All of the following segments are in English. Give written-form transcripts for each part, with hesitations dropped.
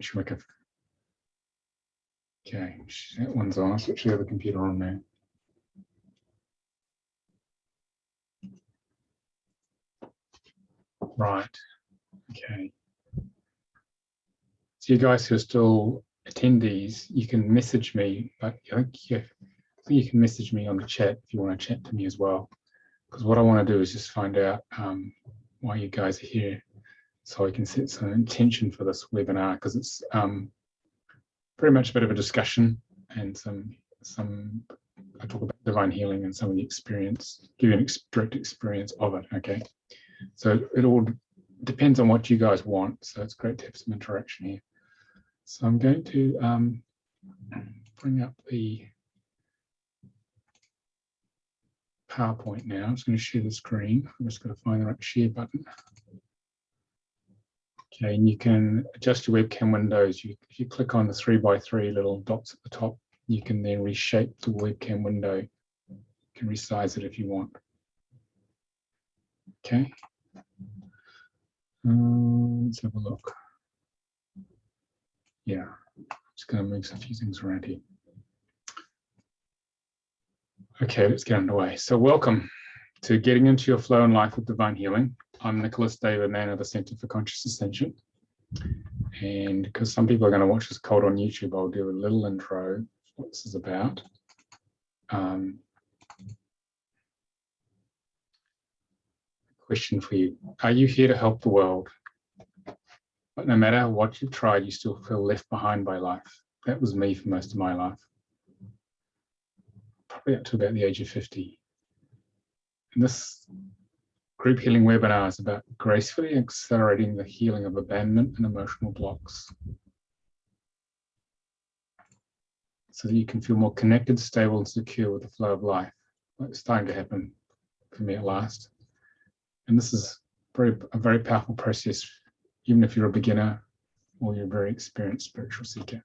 Should make a... Okay, that one's on. I'll switch the other computer on now. Right. Okay. So you guys who are still attendees, you can message me, but I think you can message me on the chat if you want to chat to me as well. Because what I want to do is just find out why you guys are here, so I can set some intention for this webinar, because it's very much a bit of a discussion and I talk about divine healing and some of the experience, give you an direct experience of it. Okay, so it all depends on what you guys want. So it's great to have some interaction here. So I'm going to bring up the PowerPoint now. I'm just going to share the screen. I'm just going to find the right share button. Okay, and you can adjust your webcam windows. If you click on the 3x3 little dots at the top, you can then reshape the webcam window. You can resize it if you want. Okay. Let's have a look. Yeah, just going to move a few things around here. Okay, let's get underway. So welcome to Getting Into Your Flow in Life with Divine Healing. I'm Nicolas, man of the Center for Conscious Ascension. And because some people are going to watch this cold on YouTube, I'll do a little intro of what this is about. Question for you. Are you here to help the world? But no matter what you've tried, you still feel left behind by life. That was me for most of my life. Probably up to about the age of 50. And this group healing webinar is about gracefully accelerating the healing of abandonment and emotional blocks, so that you can feel more connected, stable, and secure with the flow of life. It's starting to happen for me at last. And this is a very powerful process, even if you're a beginner or you're a very experienced spiritual seeker.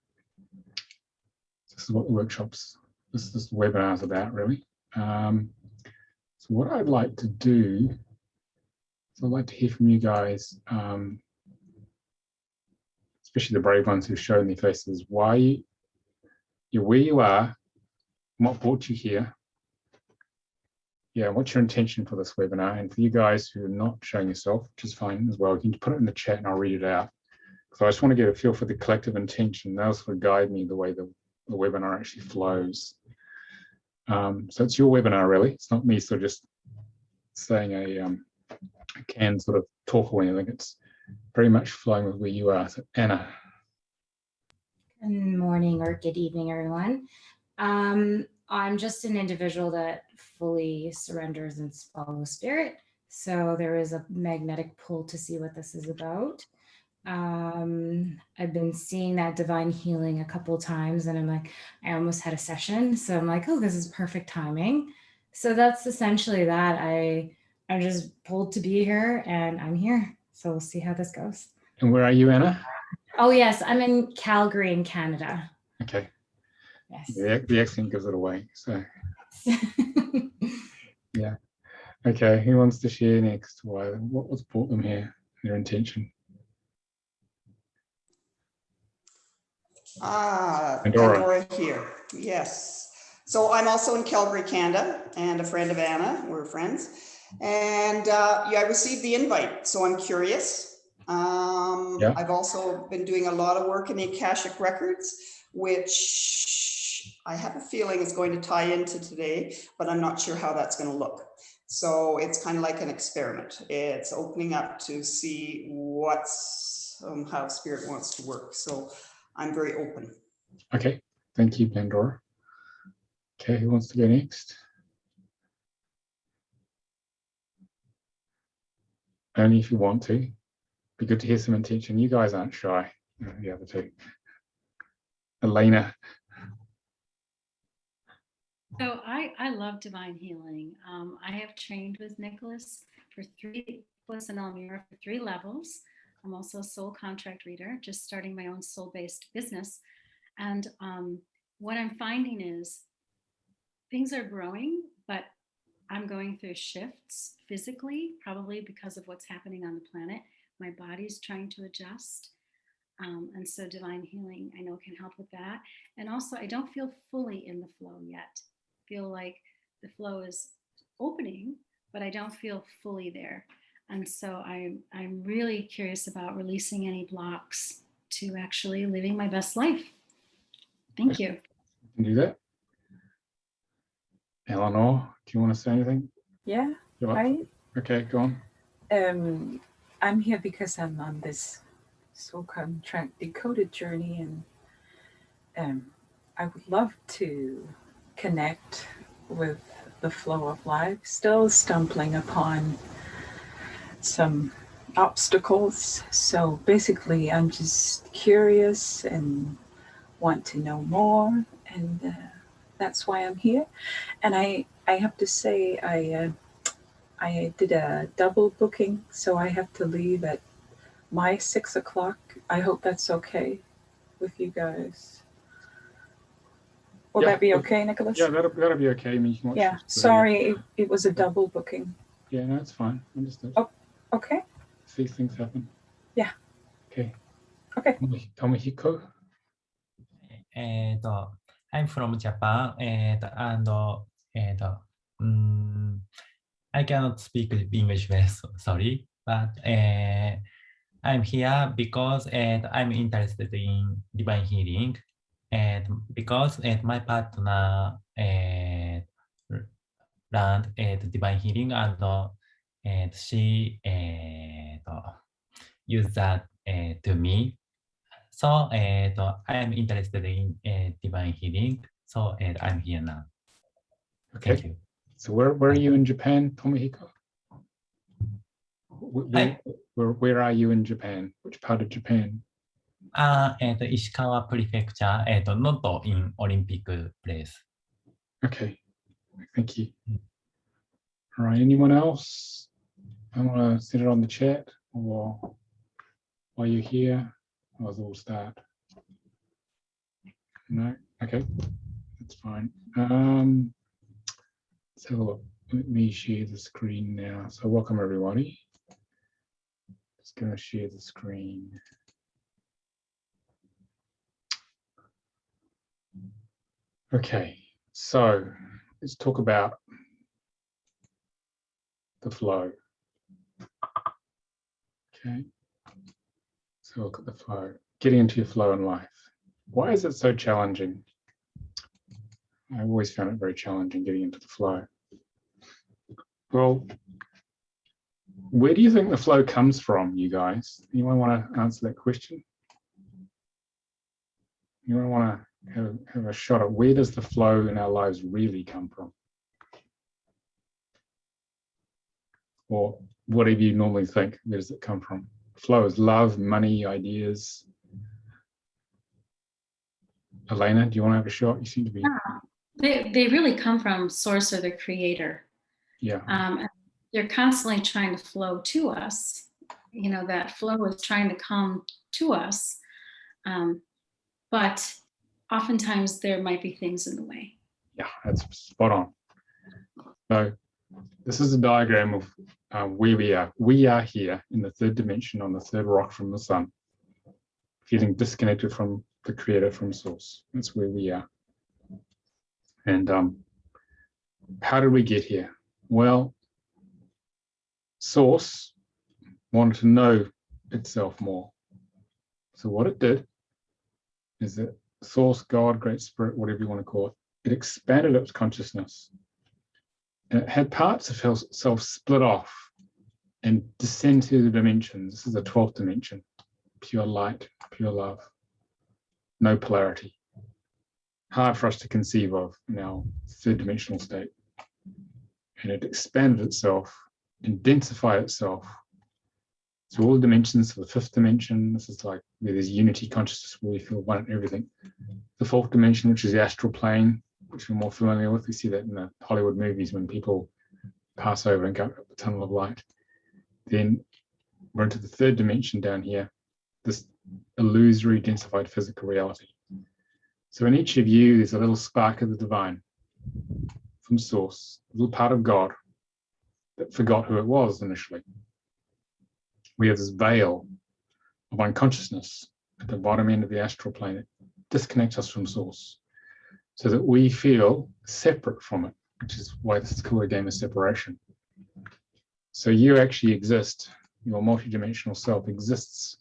This is what this webinar is about, really. So what I'd like to do is I'd like to hear from you guys, especially the brave ones who've shown their faces, why you're where you are, what brought you here. Yeah, what's your intention for this webinar? And for you guys who are not showing yourself, which is fine as well, you can put it in the chat and I'll read it out. So I just want to get a feel for the collective intention. That'll sort of guide me the way the webinar actually flows. So it's your webinar, really. It's not me sort of just saying a canned sort of talk or anything. It's very much flowing with where you are. So Anna. Good morning or good evening, everyone. I'm just an individual that fully surrenders and follows spirit. So there is a magnetic pull to see what this is about. I've been seeing that divine healing a couple of times and I'm like, I almost had a session. So I'm like, oh, this is perfect timing. So that's essentially that. I'm just pulled to be here and I'm here. So we'll see how this goes. And where are you, Anna? Oh, yes. I'm in Calgary in Canada. Okay. Yes. The accent gives it away. So, yeah. Okay. Who wants to share next? What was brought them here? Their intention. Pandora here. Yes. So I'm also in Calgary, Canada, and a friend of Anna. We're friends. And yeah, I received the invite, so I'm curious. I've also been doing a lot of work in the Akashic Records, which I have a feeling is going to tie into today, but I'm not sure how that's going to look. So it's kind of like an experiment. It's opening up to see what's how spirit wants to work. So I'm very open. Okay, thank you, Pandora. Okay, who wants to go next? Only if you want to. Be good to hear some intention. You guys aren't shy, the other two. Elena. So I love divine healing. I have trained with Nicolas for 3 levels. I'm also a soul contract reader, just starting my own soul-based business. And what I'm finding is things are growing, but I'm going through shifts physically, probably because of what's happening on the planet. My body's trying to adjust. And so divine healing, I know, can help with that. And also, I don't feel fully in the flow yet. Feel like the flow is opening, but I don't feel fully there. And so I'm really curious about releasing any blocks to actually living my best life. Thank you. You can do that. Eleanor, do you want to say anything? Yeah, You're up. hi. Okay, go on. I'm here because I'm on this soul contract decoded journey, and I would love to connect with the flow of life, still stumbling upon some obstacles. So basically, I'm just curious and want to know more, and that's why I'm here. And I have to say, I did a double booking, so I have to leave at my 6 o'clock. I hope that's okay with you guys. Will Yeah, that be okay, Nicolas? Yeah, that'll be okay. I mean, you can watch Yeah, this video. sorry, it was a double booking. Yeah, no, it's fine. Understood. Oh. Okay. These things happen. Yeah. Okay. Okay. Tomohiko. I'm from Japan, I cannot speak English well, sorry, but I'm here because I'm interested in divine healing, and because my partner learned divine healing, and she used that to me. So I'm interested in divine healing. So I'm here now. Okay. Thank you. So where are you in Japan, Tomohiko? Where are you in Japan? Which part of Japan? Ishikawa Prefecture, not in Olympic place. Okay. Thank you. All right. Anyone else? I want to send it on the chat, or while you're here, or we'll start. No. Okay. That's fine. Let's have a look. Let me share the screen now. So welcome everybody. Just going to share the screen. Okay, so let's talk about the flow. Okay, so look at the flow. Getting into your flow in life. Why is it so challenging? I've always found it very challenging getting into the flow. Well, where do you think the flow comes from, you guys? Anyone want to answer that question? Anyone want to have a shot at where does the flow in our lives really come from? Or whatever you normally think, where does it come from? Flow is love, money, ideas. Elena, do you want to have a shot? You seem to be. They really come from source or the creator. Yeah. They're constantly trying to flow to us. You know, that flow is trying to come to us. But oftentimes there might be things in the way. Yeah, that's spot on. So this is a diagram of where we are. We are here in the third dimension on the third rock from the sun, feeling disconnected from the creator, from source. That's where we are. And how did we get here? Well, source wanted to know itself more. So what it did is that source, God, great spirit, whatever you want to call it, it expanded its consciousness. And it had parts of itself split off and descend to the dimensions. This is the 12th dimension, pure light, pure love, no polarity. Hard for us to conceive of in our third dimensional state. And it expanded itself and densified itself to all the dimensions of the fifth dimension. This is like where there's unity consciousness, where we feel one in everything. The fourth dimension, which is the astral plane, which we're more familiar with. We see that in the Hollywood movies when people pass over and go up the tunnel of light. Then we're into the third dimension down here, this illusory densified physical reality. So in each of you, there's a little spark of the divine from source, a little part of God that forgot who it was initially. We have this veil of unconsciousness at the bottom end of the astral plane. It disconnects us from source so that we feel separate from it, which is why this is called a game of separation. So you actually exist, your multidimensional self exists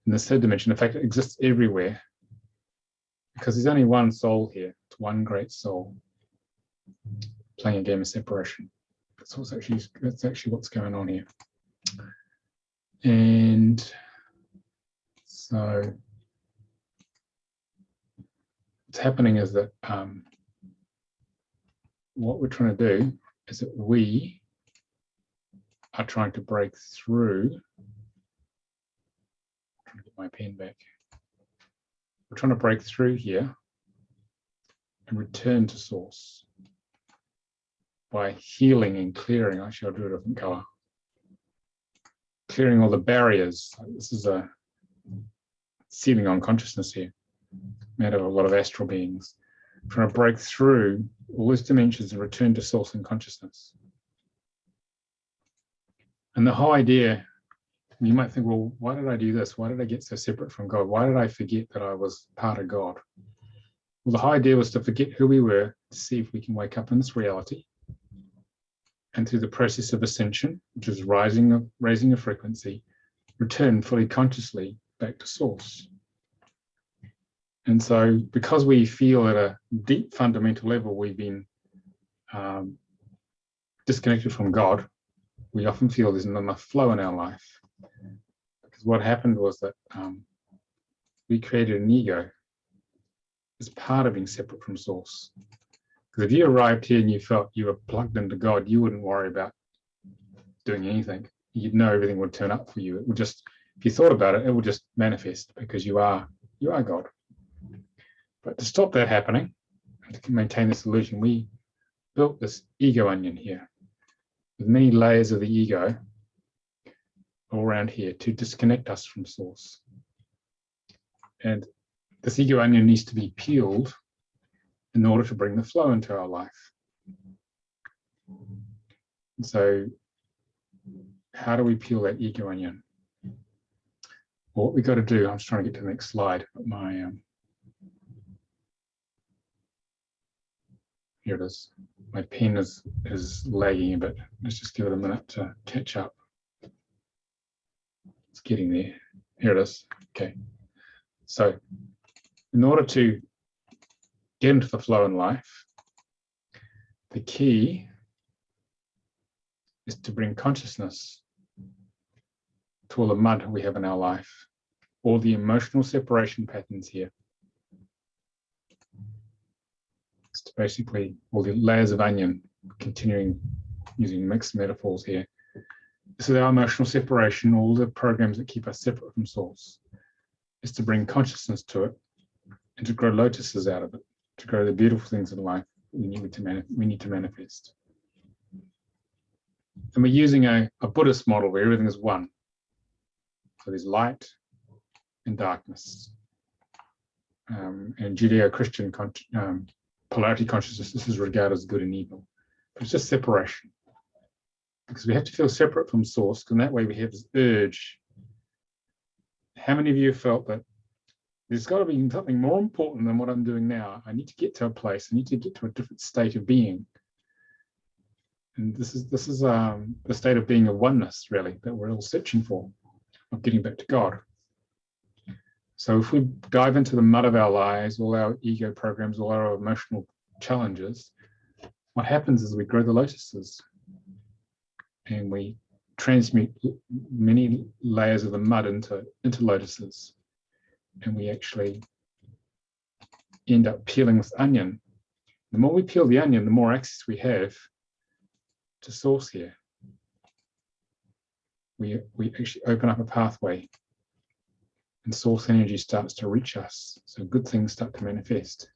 in the third dimension. In fact, it exists everywhere because there's only one soul here. It's one great soul playing a game of separation. That's actually what's going on here. And so what's happening is that what we're trying to do is that we are trying to break through. I'm trying to get my pen back. We're trying to break through here and return to source by healing and clearing. Actually, I'll do a different color. Clearing all the barriers. This is a ceiling on consciousness here, made of a lot of astral beings. Trying to break through all those dimensions and return to source and consciousness. And the whole idea, you might think, well, why did I do this? Why did I get so separate from God? Why did I forget that I was part of God? Well, the whole idea was to forget who we were, to see if we can wake up in this reality. And through the process of ascension, which is raising a frequency, return fully consciously back to source. And so because we feel at a deep fundamental level we've been disconnected from God, we often feel there's not enough flow in our life. Because what happened was that we created an ego as part of being separate from source. Because if you arrived here and you felt you were plugged into God, you wouldn't worry about doing anything. You'd know everything would turn up for you. It would just, if you thought about it, it would just manifest because you are God. But to stop that happening, and to maintain this illusion, we built this ego onion here with many layers of the ego all around here to disconnect us from source. And this ego onion needs to be peeled in order to bring the flow into our life. And so how do we peel that ego onion? Well, what we got to do, I'm just trying to get to the next slide, but my here it is. My pen is lagging a bit. Let's just give it a minute to catch up. It's getting there. Here it is. Okay. So in order to get into the flow in life, the key is to bring consciousness to all the mud we have in our life, all the emotional separation patterns here. It's basically all the layers of onion, continuing using mixed metaphors here. This is our emotional separation, all the programs that keep us separate from source. Is to bring consciousness to it and to grow lotuses out of it, to grow the beautiful things in life we need to manifest. And we're using a Buddhist model where everything is one. So there's light and darkness. And Judeo-Christian polarity consciousness, this is regarded as good and evil. But it's just separation. Because we have to feel separate from source, and that way we have this urge. How many of you have felt that there's got to be something more important than what I'm doing now? I need to get to a place. I need to get to a different state of being. And this is the state of being of oneness, really, that we're all searching for, of getting back to God. So if we dive into the mud of our lives, all our ego programs, all our emotional challenges, what happens is we grow the lotuses and we transmute many layers of the mud into lotuses. And we actually end up peeling this onion. The more we peel the onion, the more access we have to source here. We actually open up a pathway and source energy starts to reach us. So good things start to manifest.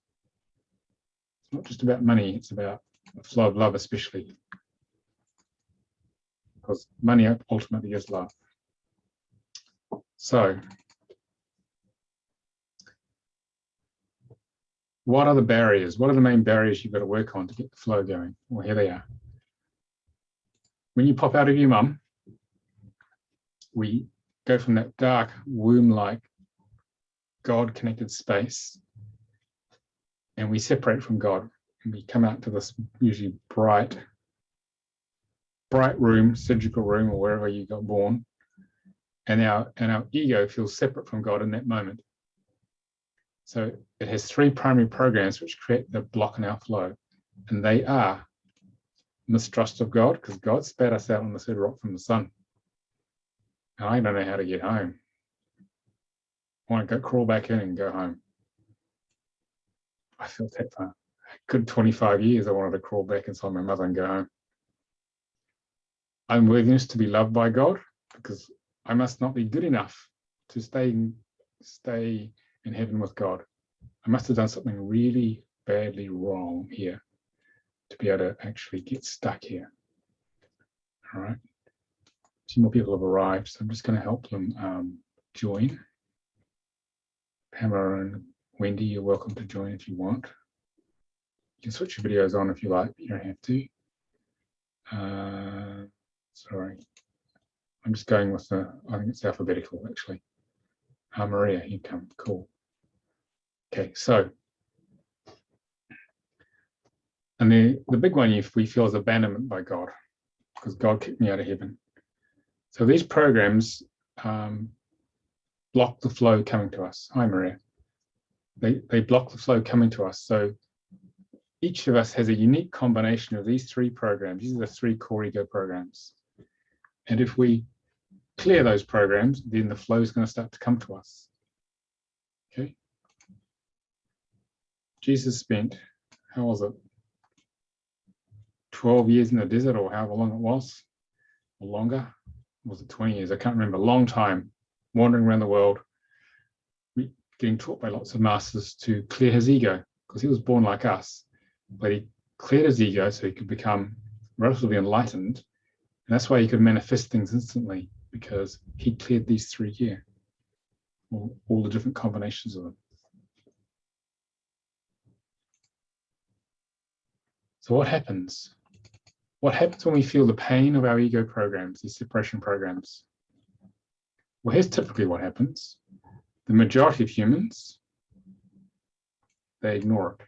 It's not just about money, it's about the flow of love especially. Because money ultimately is love. So, what are the barriers? What are the main barriers you've got to work on to get the flow going? Well, here they are. When you pop out of your mum, we go from that dark womb-like God-connected space, and we separate from God, and we come out to this usually bright room, surgical room, or wherever you got born, and our ego feels separate from God in that moment. So it has three primary programs which create the block in our flow, and they are mistrust of God, because God spat us out on the third rock from the sun, and I don't know how to get home. I want to go crawl back in and go home. I felt that for a good 25 years. I wanted to crawl back inside my mother and go home. Unworthiness to be loved by God, because I must not be good enough to stay in heaven with God. I must have done something really badly wrong here to be able to actually get stuck here. All right. 2 more people have arrived, so I'm just going to help them join. Pamela and Wendy, you're welcome to join if you want. You can switch your videos on if you like, but you don't have to. Sorry. I'm just going with I think it's alphabetical actually. Maria, you come, cool. Okay, so, and the big one we feel is abandonment by God, because God kicked me out of heaven. So these programs block the flow coming to us. Hi, Maria. They block the flow coming to us. So each of us has a unique combination of these three programs. These are the three core ego programs. And if we clear those programs, then the flow is going to start to come to us. Okay. Jesus spent, how was it? 12 years in the desert, or however long it was, or longer. Was it 20 years? I can't remember. A long time wandering around the world, getting taught by lots of masters to clear his ego, because he was born like us, but he cleared his ego so he could become relatively enlightened. And that's why he could manifest things instantly, because he cleared these three here, all the different combinations of them. So what happens? What happens when we feel the pain of our ego programs, these separation programs? Well, here's typically what happens. The majority of humans, they ignore it.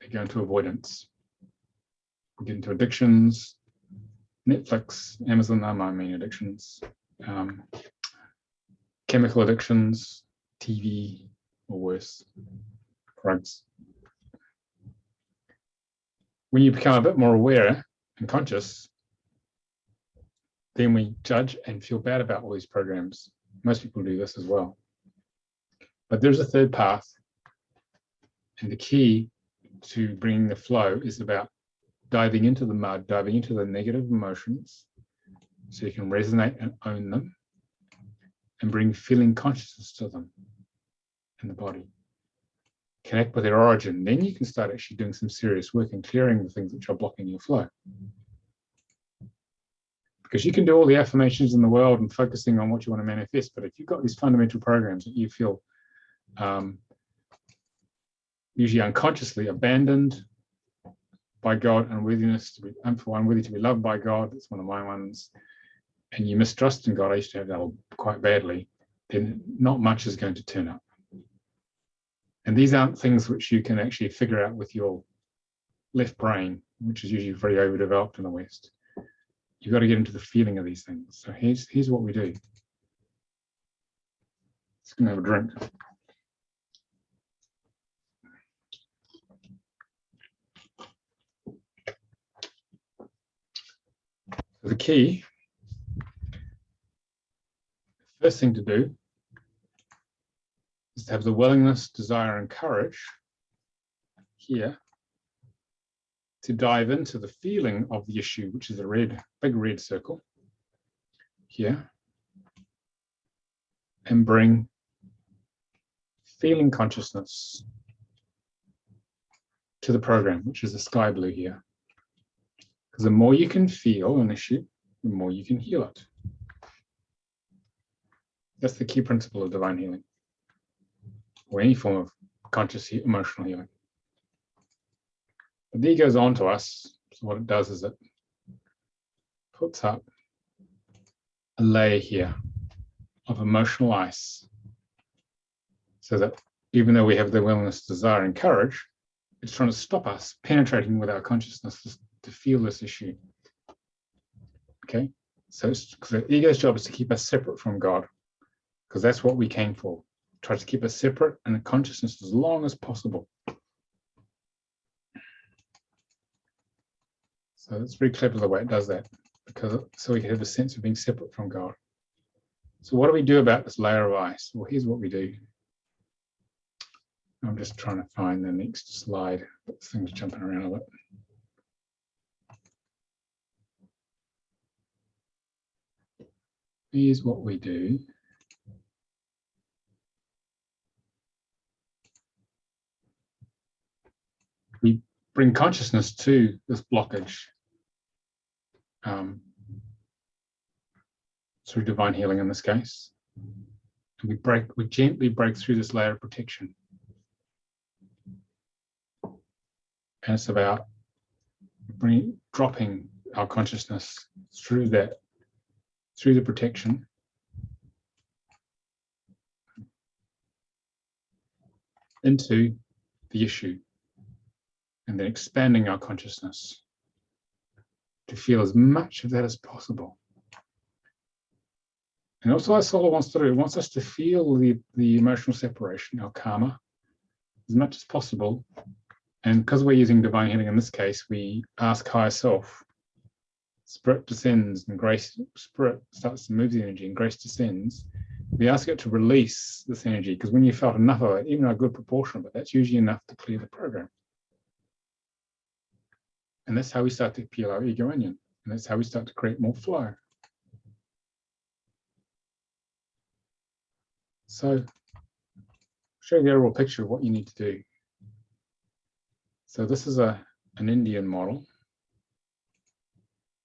They go into avoidance. We get into addictions, Netflix, Amazon are my main addictions, chemical addictions, TV, or worse, drugs. When you become a bit more aware and conscious, then we judge and feel bad about all these programs. Most people do this as well. But there's a third path, and the key to bringing the flow is about diving into the mud, diving into the negative emotions, so you can resonate and own them, and bring feeling consciousness to them in the body. Connect with their origin. Then you can start actually doing some serious work and clearing the things which are blocking your flow. Because you can do all the affirmations in the world and focusing on what you want to manifest, but if you've got these fundamental programs that you feel usually unconsciously abandoned by God, unworthiness to be unworthy to be loved by God, that's one of my ones, and you mistrust in God, I used to have that quite badly, then not much is going to turn up. And these aren't things which you can actually figure out with your left brain, which is usually very overdeveloped in the West. You've got to get into the feeling of these things. So here's what we do. Just gonna have a drink. So the key, first thing to do is to have the willingness, desire, and courage here to dive into the feeling of the issue, which is a big red circle here, and bring feeling consciousness to the program, which is the sky blue here. Because the more you can feel an issue, the more you can heal it. That's the key principle of divine healing, or any form of conscious emotional healing. But the ego goes on to us, so what it does is it puts up a layer here, of emotional ice. So that even though we have the willingness, desire, and courage, it's trying to stop us penetrating with our consciousness to feel this issue. Okay, so the ego's job is to keep us separate from God, because that's what we came for. Try to keep us separate in consciousness as long as possible. So it's very clever the way it does that, because so we can have a sense of being separate from God. So what do we do about this layer of ice? Well, here's what we do. I'm just trying to find the next slide. This thing's jumping around a bit. Here's what we do. We bring consciousness to this blockage through divine healing in this case. And we gently break through this layer of protection. And it's about dropping our consciousness through the protection into the issue, and then expanding our consciousness to feel as much of that as possible. And also, our soul wants to do, it wants us to feel the emotional separation, our karma, as much as possible. And because we're using divine healing in this case, we ask higher self. Spirit descends and grace, spirit starts to move the energy and grace descends. We ask it to release this energy, because when you felt enough of it, even a good proportion of it, that's usually enough to clear the program. And that's how we start to peel our ego onion. And that's how we start to create more flow. So, I'll show you the overall picture of what you need to do. So this is an Indian model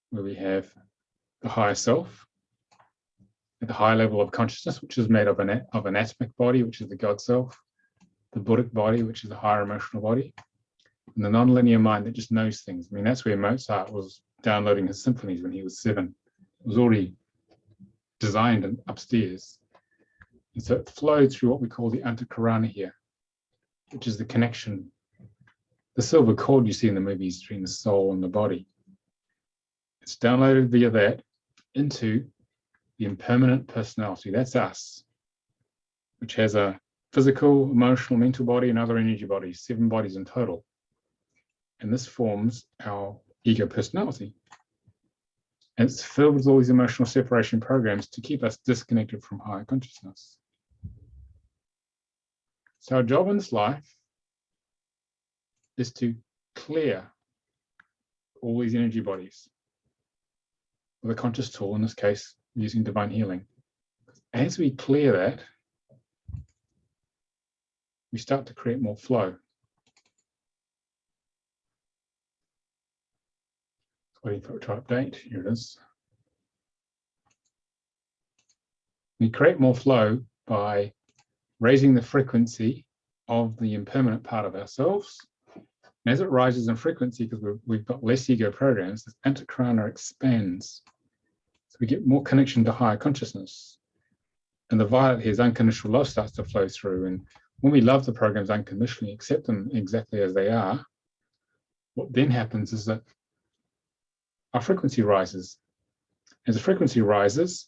where we have the higher self at the higher level of consciousness, which is made of an atomic body, which is the God self, the Buddhic body, which is the higher emotional body, and the non-linear mind that just knows things. I mean, that's where Mozart was downloading his symphonies when he was 7. It was already designed and upstairs. And so it flowed through what we call the Antakarana here, which is the connection, the silver cord you see in the movies between the soul and the body. It's downloaded via that into the impermanent personality. That's us, which has a physical, emotional, mental body and other energy bodies, 7 bodies in total. And this forms our ego personality. And it's filled with all these emotional separation programs to keep us disconnected from higher consciousness. So our job in this life is to clear all these energy bodies with a conscious tool, in this case, using divine healing. As we clear that, we start to create more flow. Waiting for it to update. Here it is. We create more flow by raising the frequency of the impermanent part of ourselves. And as it rises in frequency, because we've got less ego programs, this antakarana expands. So we get more connection to higher consciousness. And the violet here is unconditional love starts to flow through. And when we love the programs unconditionally, accept them exactly as they are, what then happens is that our frequency rises. As the frequency rises,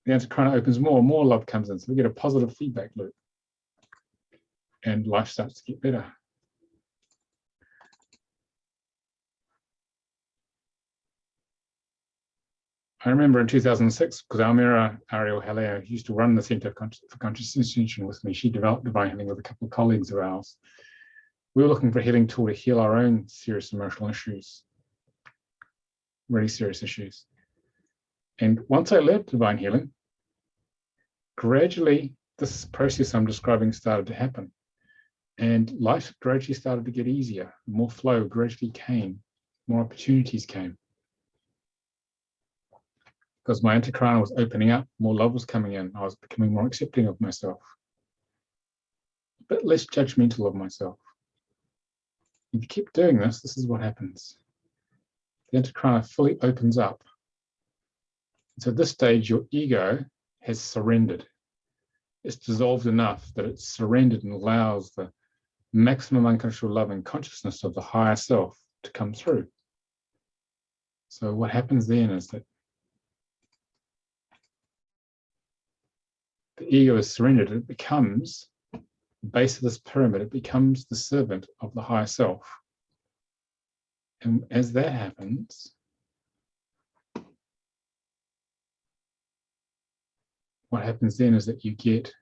the antakarana opens more and more love comes in. So we get a positive feedback loop. And life starts to get better. I remember in 2006, because Almira Ariel Halea used to run the Center for Conscious Ascension with me. She developed divine healing with a couple of colleagues of ours. We were looking for a healing tool to heal our own serious emotional issues, really serious issues. And once I learned divine healing, gradually this process I'm describing started to happen. And life gradually started to get easier. More flow gradually came, more opportunities came. Because my antakarana was opening up, more love was coming in. I was becoming more accepting of myself, a bit less judgmental of myself. If you keep doing this, this is what happens. The antakarana fully opens up. So at this stage, your ego has surrendered. It's dissolved enough that it's surrendered and allows the maximum unconditional love and consciousness of the higher self to come through. So what happens then is that the ego is surrendered. It becomes the base of this pyramid. It becomes the servant of the higher self. And as that happens, what happens then is that you get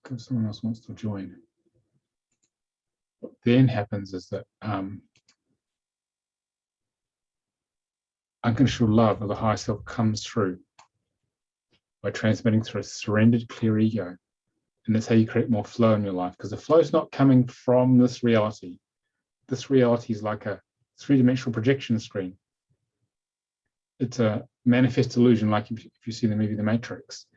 because someone else wants to join. What then happens is that unconditional love of the higher self comes through by transmitting through a surrendered, clear ego. And that's how you create more flow in your life, because the flow is not coming from this reality. This reality is like a three-dimensional projection screen. It's a manifest illusion, like if you see the movie The Matrix.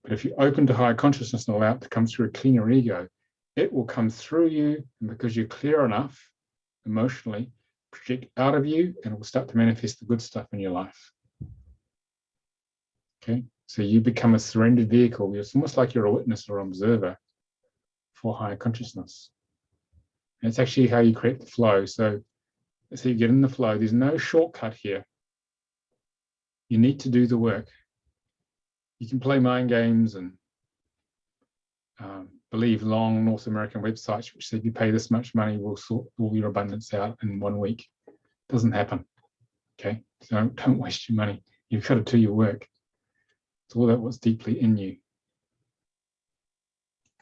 But if you open to higher consciousness and allow it to come through a cleaner ego, it will come through you, and because you're clear enough emotionally, project out of you, and it will start to manifest the good stuff in your life. Okay, so you become a surrendered vehicle. It's almost like you're a witness or observer for higher consciousness. And it's actually how you create the flow. So you get in the flow. There's no shortcut here. You need to do the work. You can play mind games and believe long North American websites which say if you pay this much money, we'll sort all your abundance out in 1 week. It doesn't happen. Okay, so don't waste your money. You've got to do your work. It's all that what's deeply in you.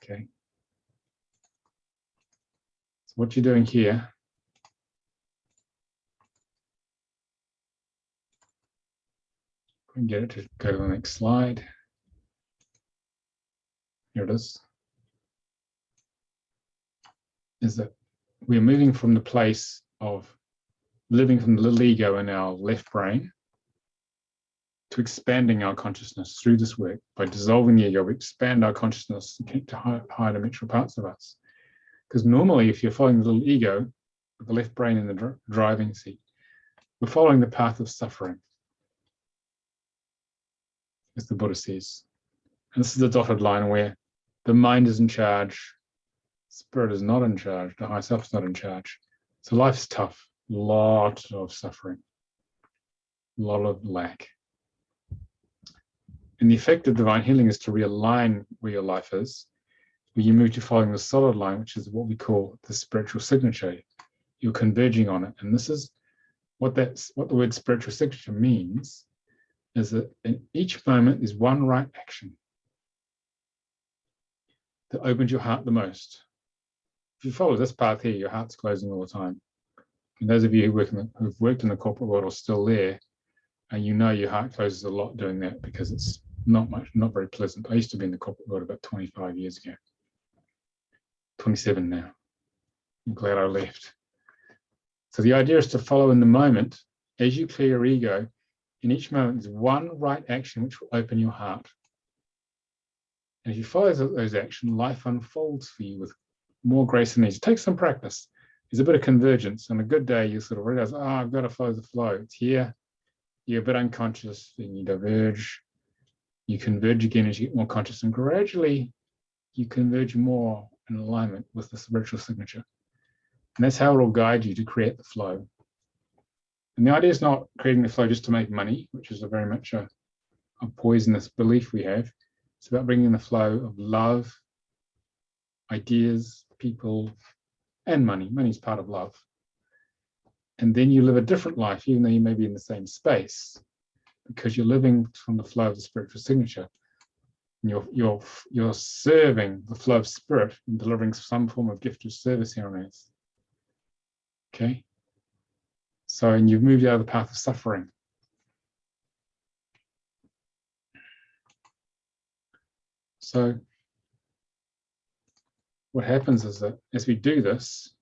Okay. So what you're doing here, we can get it to go to the next slide. Here it is. Is that we're moving from the place of living from the little ego in our left brain to expanding our consciousness through this work. By dissolving the ego, we expand our consciousness and connect to higher dimensional parts of us. Because normally, if you're following the little ego, the left brain in the driving seat, we're following the path of suffering, as the Buddha says. And this is the dotted line where the mind is in charge, spirit is not in charge, the higher self is not in charge. So life's tough, a lot of suffering, a lot of lack. And the effect of divine healing is to realign where your life is, where you move to following the solid line, which is what we call the spiritual signature. You're converging on it. And this is what the word spiritual signature means, is that in each moment there's one right action that opens your heart the most. If you follow this path here, your heart's closing all the time. And those of you who've worked in the corporate world are still there, and you know your heart closes a lot doing that because it's not very pleasant. I used to be in the corporate world about 25 years ago. 27 now. I'm glad I left. So the idea is to follow in the moment. As you clear your ego, in each moment there's one right action which will open your heart. And if you follow those actions, life unfolds for you with more grace and ease. It takes some practice. There's a bit of convergence. On a good day, you sort of realize, I've got to follow the flow. It's here. You're a bit unconscious, then you diverge. You converge again as you get more conscious, and gradually you converge more in alignment with the spiritual signature. And that's how it will guide you to create the flow. And the idea is not creating the flow just to make money, which is very much a poisonous belief we have. It's about bringing the flow of love, ideas, people, and money. Money is part of love. And then you live a different life, even though you may be in the same space, because you're living from the flow of the spiritual signature. And you're serving the flow of spirit and delivering some form of gift of service here on earth. Okay? So, and you've moved out of the path of suffering. So what happens is that as we do this,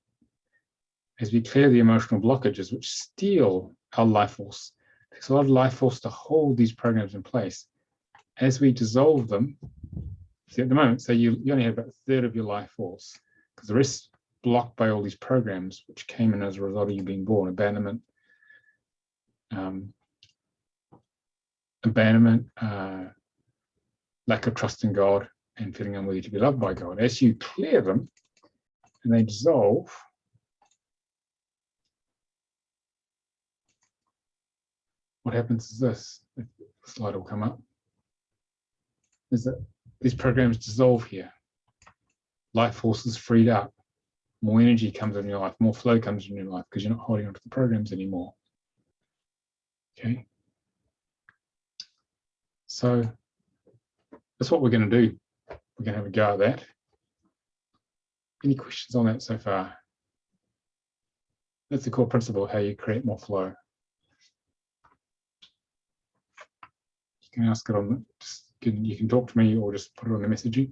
as we clear the emotional blockages which steal our life force, it takes a lot of life force to hold these programs in place. As we dissolve them, see at the moment, so you only have about a third of your life force, because the rest blocked by all these programs which came in as a result of you being born. Abandonment, lack of trust in God, and feeling unworthy to be loved by God. As you clear them and they dissolve, what happens is this. The slide will come up. Is that these programs dissolve here. Life force is freed up. More energy comes in your life, more flow comes in your life because you're not holding onto the programs anymore. Okay. So that's what we're going to do. We're going to have a go at that. Any questions on that so far? That's the core principle of how you create more flow. You can ask it on, you can talk to me or just put it on the messaging.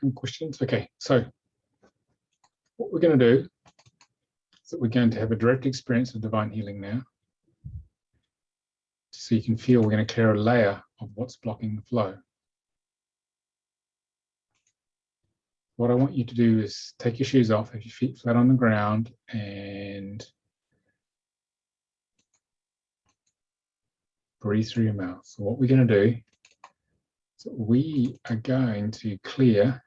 Any questions? Okay, so what we're going to do is that we're going to have a direct experience of divine healing now. So you can feel we're going to clear a layer of what's blocking the flow. What I want you to do is take your shoes off, have your feet flat on the ground, and breathe through your mouth. So what we're going to do is we are going to clear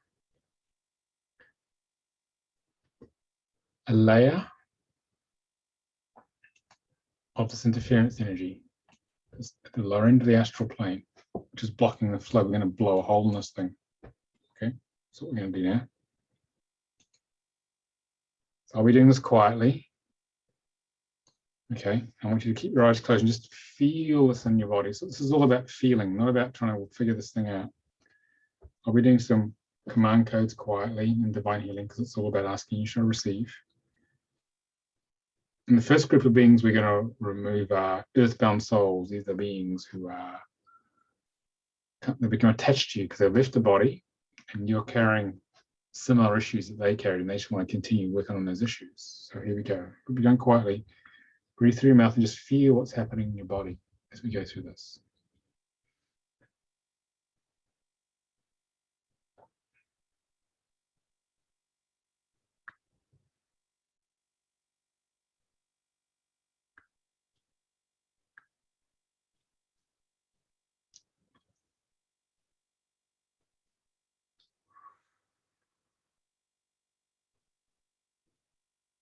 a layer of this interference energy. It's at the lower end of the astral plane, which is blocking the flow. We're going to blow a hole in this thing. Okay, that's what we're going to do now. So I'll be doing this quietly. Okay, I want you to keep your eyes closed and just feel this in your body. So this is all about feeling, not about trying to figure this thing out. I'll be doing some command codes quietly in divine healing because it's all about asking, you shall receive. In the first group of beings, we're going to remove our earthbound souls. These are beings who they become attached to you because they've left the body and you're carrying similar issues that they carried and they just want to continue working on those issues. So here we go. We'll be done quietly. Breathe through your mouth and just feel what's happening in your body as we go through this.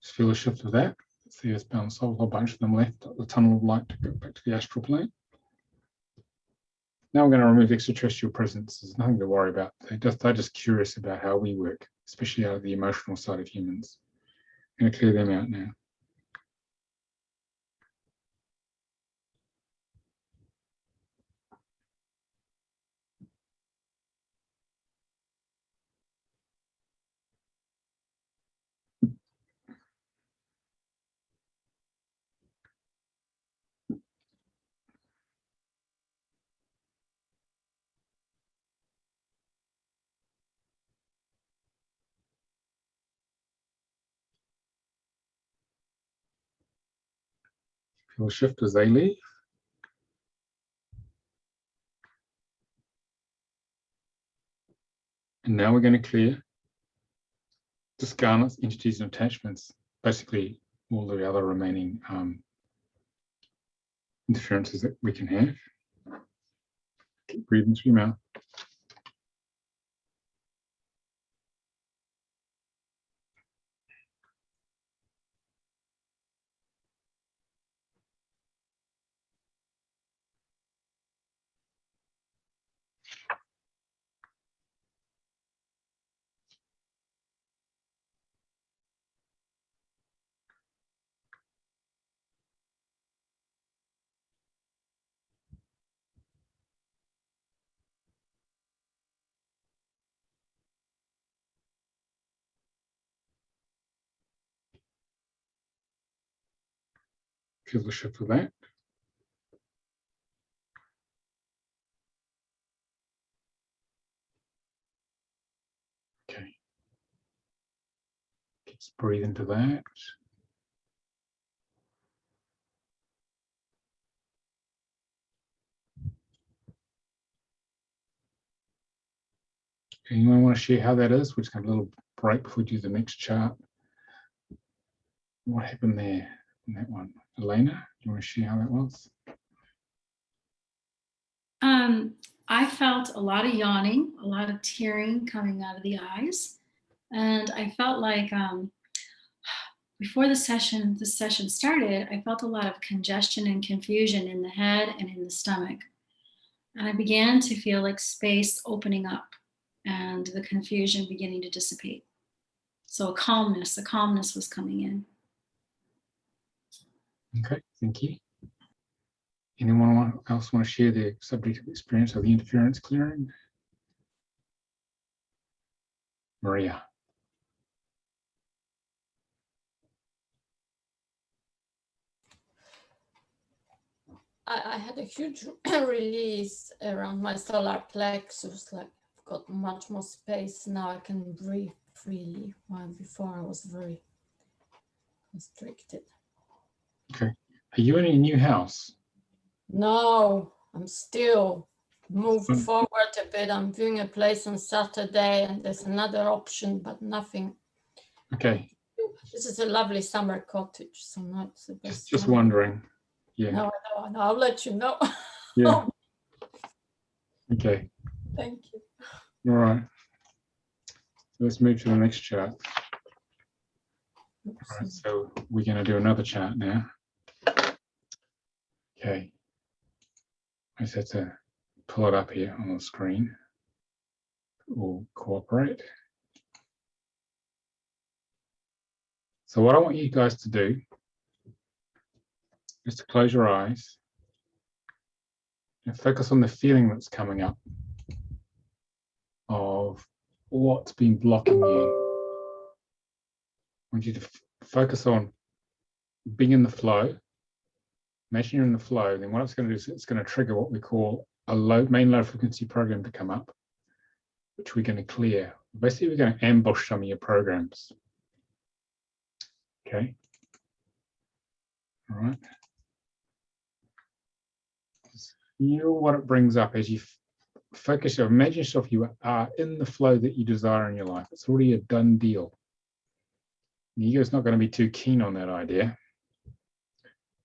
Just feel a shift of that. It's the earthbound soul, a whole bunch of them left, the tunnel of light to go back to the astral plane. Now we're going to remove extraterrestrial presence. There's nothing to worry about. They're just curious about how we work, especially out of the emotional side of humans. I'm going to clear them out now. Feel a shift as they leave. And now we're going to clear discarnates, entities, and attachments, basically all the other remaining interferences that we can have. Keep breathing through your mouth. Feel the shift of that. Okay. Just breathe into that. Anyone want to share how that is? We're just going to have a little break before we do the next chart. What happened there in that one? Elena, do you want to share how that was? I felt a lot of yawning, a lot of tearing coming out of the eyes. And I felt like before the session started, I felt a lot of congestion and confusion in the head and in the stomach. And I began to feel like space opening up and the confusion beginning to dissipate. So a calmness was coming in. Okay, thank you. Anyone else want to share their subjective experience of the interference clearing? Maria. I had a huge release around my solar plexus, like I've got much more space now. I can breathe freely, while before I was very constricted. Okay. Are you in a new house? No, I'm still moved forward a bit. I'm viewing a place on Saturday and there's another option, but nothing. Okay. This is a lovely summer cottage, so not the best. Just wondering. Yeah. No, I'll let you know. Yeah. Okay. Thank you. All right. Let's move to the next chart. All right, so we're going to do another chart now. Okay. I just have to pull it up here on the screen. We'll cooperate. So what I want you guys to do is to close your eyes and focus on the feeling that's coming up of what's been blocking you. I want you to focus on being in the flow. Imagine you're in the flow, then what it's going to do is it's going to trigger what we call a main low frequency program to come up, which we're going to clear. Basically, we're going to ambush some of your programs. Okay. All right. Feel what it brings up as you focus. Imagine yourself, you are in the flow that you desire in your life. It's already a done deal. The ego's not going to be too keen on that idea.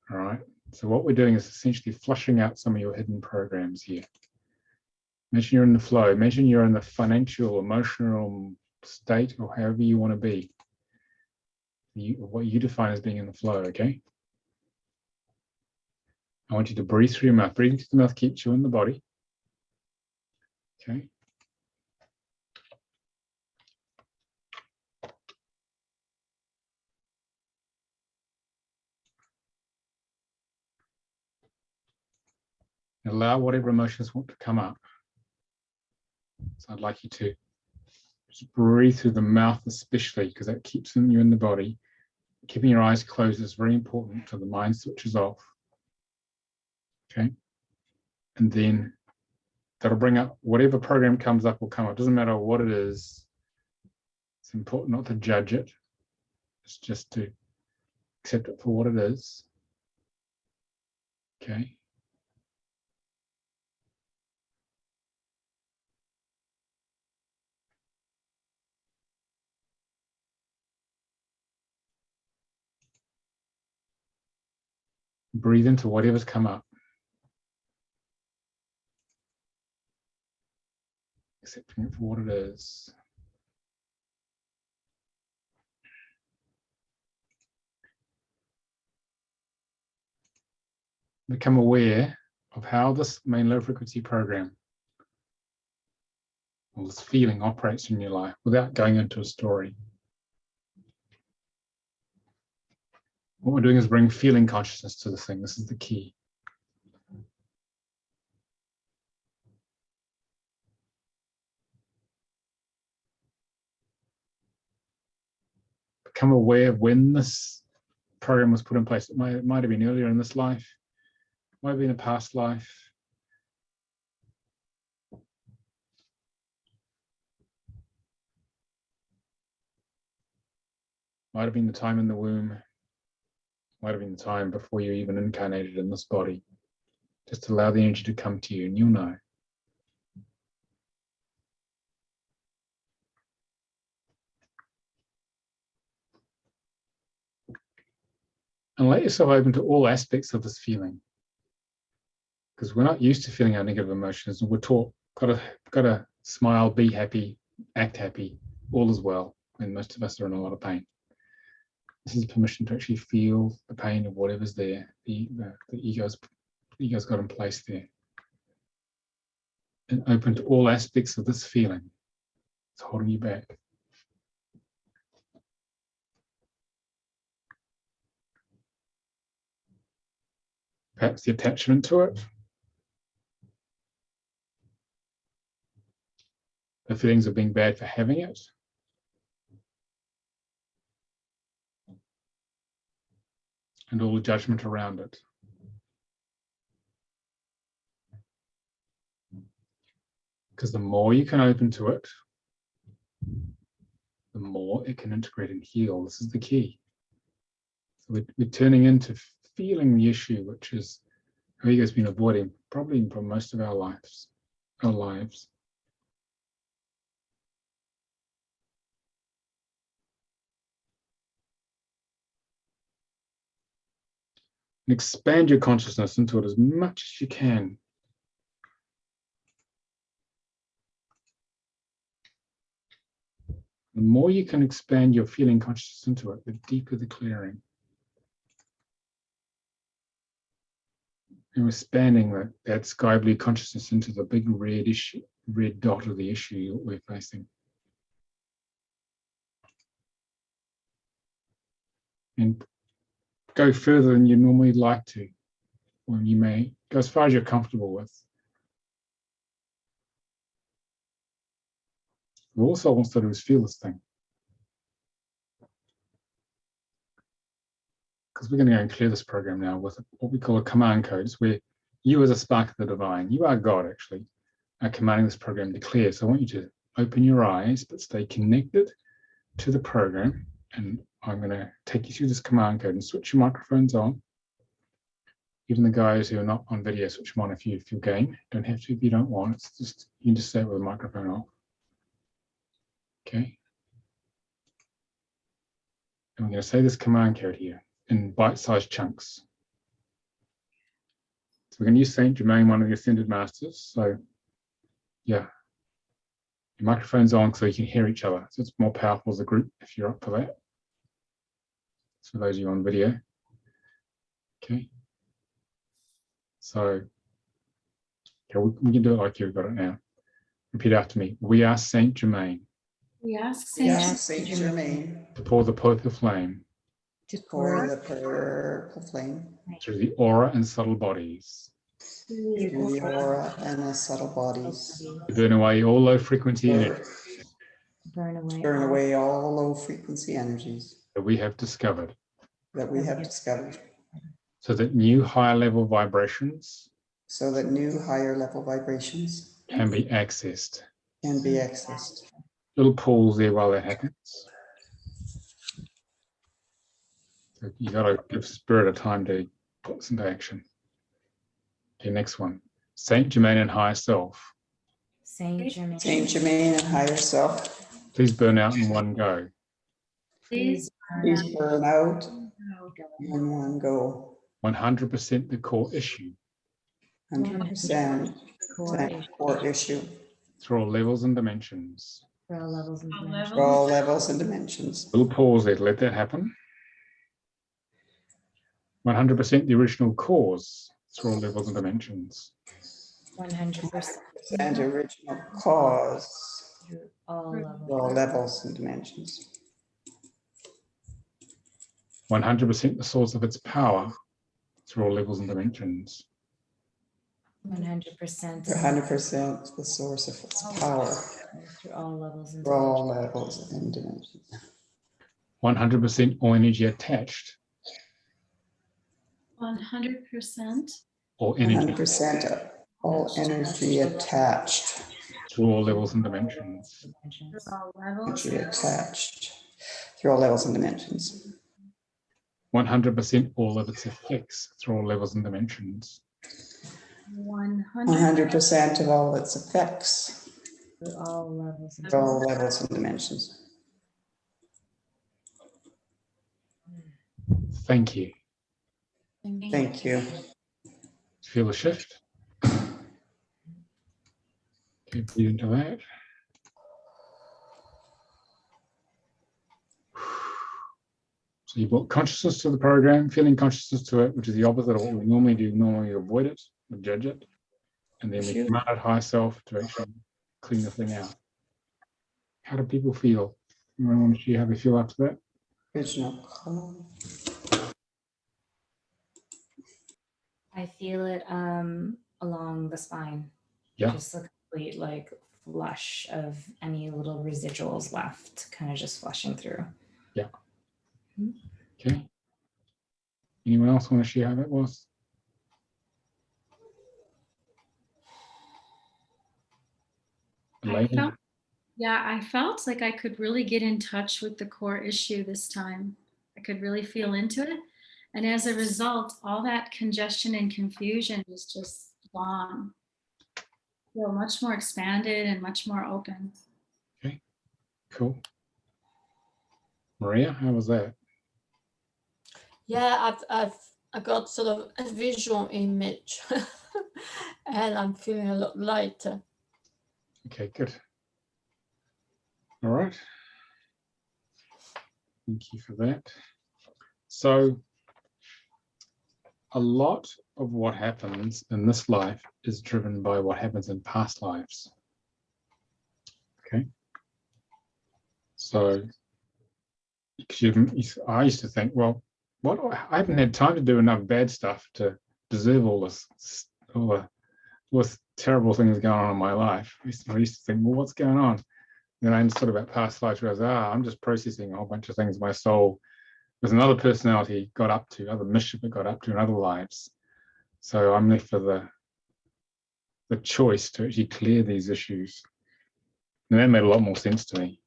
All right. So what we're doing is essentially flushing out some of your hidden programs here. Imagine you're in the flow. Imagine you're in the financial, emotional state, or however you want to be. What you define as being in the flow, okay? I want you to breathe through your mouth. Breathing through the mouth keeps you in the body. Okay. Allow whatever emotions want to come up. So I'd like you to just breathe through the mouth, especially because that keeps you in the body. Keeping your eyes closed is very important until the mind switches off. Okay. And then that'll bring up whatever program comes up will come up. It doesn't matter what it is. It's important not to judge it. It's just to accept it for what it is. Okay. Breathe into whatever's come up. Accepting it for what it is. Become aware of how this main low frequency program or this feeling operates in your life without going into a story. What we're doing is bring feeling consciousness to the thing. This is the key. Become aware of when this program was put in place. It might have been earlier in this life, might have been a past life. Might have been the time in the womb. Might have been the time before you even incarnated in this body. Just allow the energy to come to you and you'll know. And let yourself open to all aspects of this feeling. Because we're not used to feeling our negative emotions, and we're taught, gotta smile, be happy, act happy, all is well, and most of us are in a lot of pain. This is permission to actually feel the pain of whatever's there, the ego's got in place there. And open to all aspects of this feeling. It's holding you back. Perhaps the attachment to it. The feelings of being bad for having it. And all the judgment around it. Because the more you can open to it, the more it can integrate and heal. This is the key. So we're turning into feeling the issue, which is our ego's been avoiding probably for most of our lives. And expand your consciousness into it as much as you can. The more you can expand your feeling consciousness into it, the deeper the clearing. And we're expanding that sky blue consciousness into the big red dot of the issue that we're facing. And go further than you normally like to, or you may go as far as you're comfortable with. All soul wants to do is feel this thing. Because we're going to go and clear this program now with what we call a command code, where you as a spark of the divine, you are God actually, are commanding this program to clear. So I want you to open your eyes, but stay connected to the program. And I'm going to take you through this command code and switch your microphones on. Even the guys who are not on video, switch them on if you feel game. Don't have to if you don't want. It's just, you can just stay with the microphone off. Okay. And we're going to say this command code here in bite-sized chunks. So we're going to use Saint Germain, one of the Ascended Masters. So yeah, your microphone's on so you can hear each other. So it's more powerful as a group if you're up for that. So for those of you on video. Okay. So okay, we can do it like you've got it now. Repeat after me. We are Saint Germain. We ask Saint Germain To pour the purple flame to pour the purple flame through the aura and subtle bodies. through the aura and the subtle bodies. To burn away all low frequency energy Burn away all low frequency energies that we have discovered. So that new higher level vibrations new higher level vibrations can be accessed. Little pause there while that happens. So you got to give spirit a time to put this into action. Okay, next one. Saint Germain and higher self. Saint Germain. Saint Germain and higher self. Please burn out in one go. Please burn out in one go. 100% the core issue. 100% core issue. Through all levels and dimensions. For all levels and dimensions. For all levels and dimensions. Little pause there to let that happen. 100% the original cause through all levels and dimensions. 100% original cause through all levels and dimensions. 100% the source of its power through all levels and dimensions. 100%. 100% the source of its power Through all levels and dimensions. 100% all energy attached. 100%. All energy. 100% all energy attached. Through all levels and dimensions. Energy attached. Through all levels and dimensions. 100% all of its effects through all levels and dimensions. 100% of all its effects through all levels and dimensions. Thank you. Thank you. Feel a shift. Okay, breathe into that. So you brought consciousness to the program, feeling consciousness to it, which is the opposite of what we normally do. Normally we avoid it, we judge it, and then we come out at high self to actually clean the thing out. How do people feel? Anyone want to share how they feel after that? I feel it along the spine. Yeah. Just a complete like flush of any little residuals left, kind of just flushing through. Yeah. Okay. Anyone else want to share how that was? I felt like I could really get in touch with the core issue this time. I could really feel into it. And as a result, all that congestion and confusion is just gone. I feel much more expanded and much more open. Okay, cool. Maria, how was that? Yeah, I got sort of a visual image and I'm feeling a lot lighter. Okay, good. All right. Thank you for that. So a lot of what happens in this life is driven by what happens in past lives. Okay. So I used to think, well, I haven't had time to do enough bad stuff to deserve all this terrible things going on in my life. I used to think, well, what's going on? Then I understood about past lives, where I was, I'm just processing a whole bunch of things my soul with another personality got up to, other mischief it got up to in other lives. So I'm left for the choice to actually clear these issues. And that made a lot more sense to me.